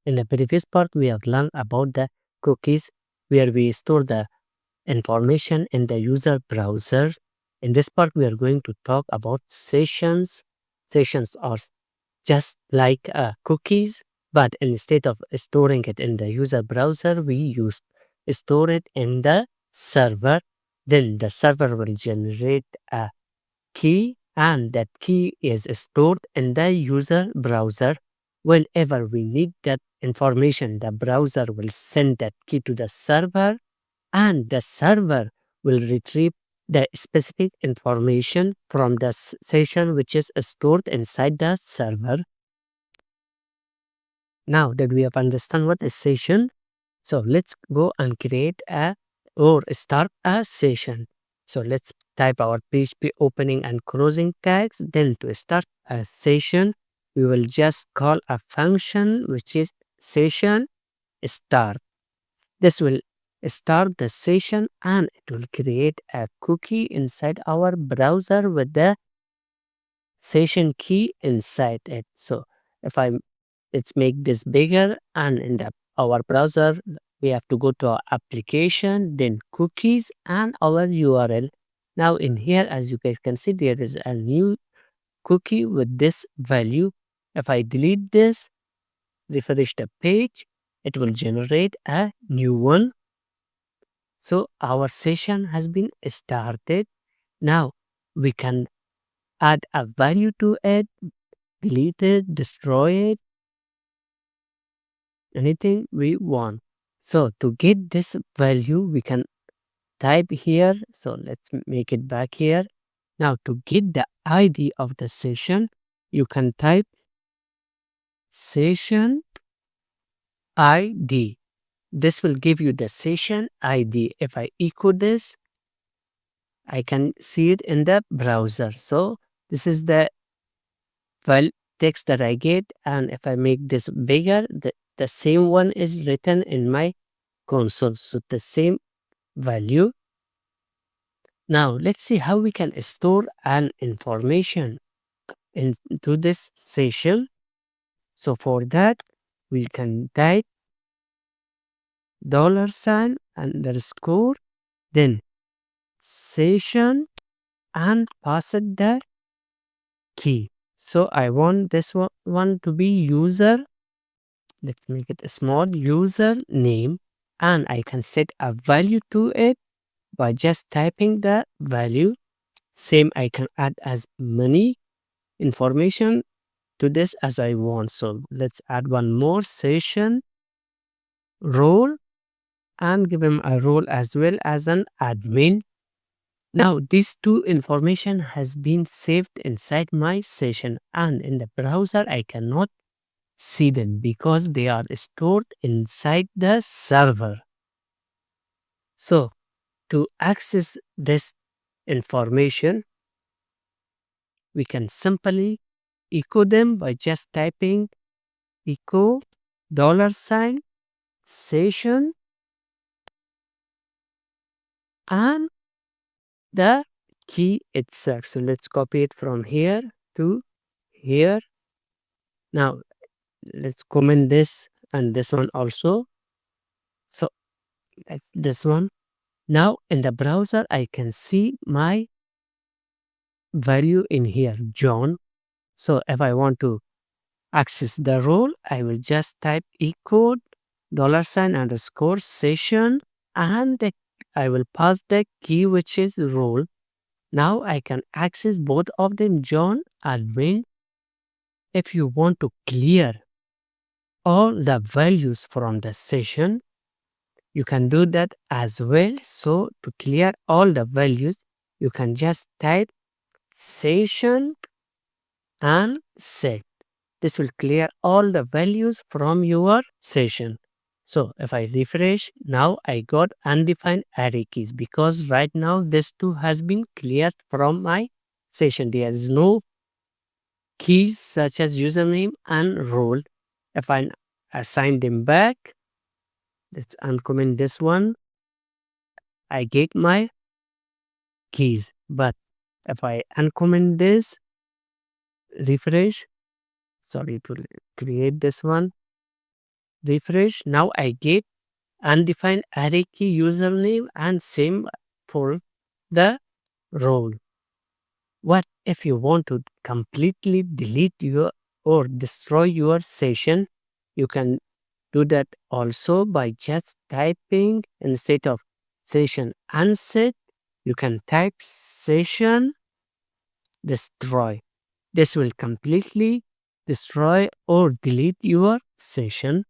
In the previous part, we have learned about the cookies where we store the information in the user browser. In this part, we are going to talk about sessions. Sessions are just like cookies, but instead of storing it in the user browser, we use store it in the server. Then the server will generate a key, and that key is stored in the user browser. Whenever we need that information, the browser will send that key to the server, and the server will retrieve the specific information from the session which is stored inside the server. Now that we have understand what is session, so let's go and create a or start a session. So let's type our PHP opening and closing tags. Then to start a session, we will just call a function which is session start. This will start the session and it will create a cookie inside our browser with the session key inside it. So if I let's make this bigger, and in our browser we have to go to our application, then cookies and our URL. Now in here, as you guys can see, there is a new cookie with this value. If I delete this, refresh the page, it will generate a new one. So our session has been started. Now we can add a value to it, delete it, destroy it, anything we want. So to get this value, we can type here. So let's make it back here. Now to get the ID of the session, you can type session ID. This will give you the session ID. If I echo this, I can see it in the browser. So this is the file text that I get, and if I make this bigger, the same one is written in my console. So the same value. Now let's see how we can store an information into this session. So for that, we can type $sign underscore, then session, and pass it the key. So I want this one to be user. Let's make it a small user name, and I can set a value to it by just typing the value. Same, I can add as many information to this as I want. So let's add one more session role and give him a role as well as an admin. Now these two information has been saved inside my session, and in the browser I cannot see them because they are stored inside the server. So to access this information, we can simply echo them by just typing echo $sign session and the key itself. So let's copy it from here to here. Now let's comment this and this one also. So like this one. Now in the browser, I can see my value in here, John. So if I want to access the role, I will just type echo $sign underscore session, and I will pass the key which is role. Now I can access both of them, John and Wayne. If you want to clear all the values from the session, you can do that as well. So to clear all the values, you can just type session and set. This will clear all the values from your session. So if I refresh, now I got undefined array keys because right now this two has been cleared from my session. There is no keys such as username and role. If I assign them back, let's uncomment this one. I get my keys. But if I uncomment this, refresh, sorry to create this one, refresh. Now I get undefined array key username and same for the role. What if you want to completely delete your or destroy your session? You can do that also by just typing instead of session unset, you can type session destroy. This will completely destroy or delete your session.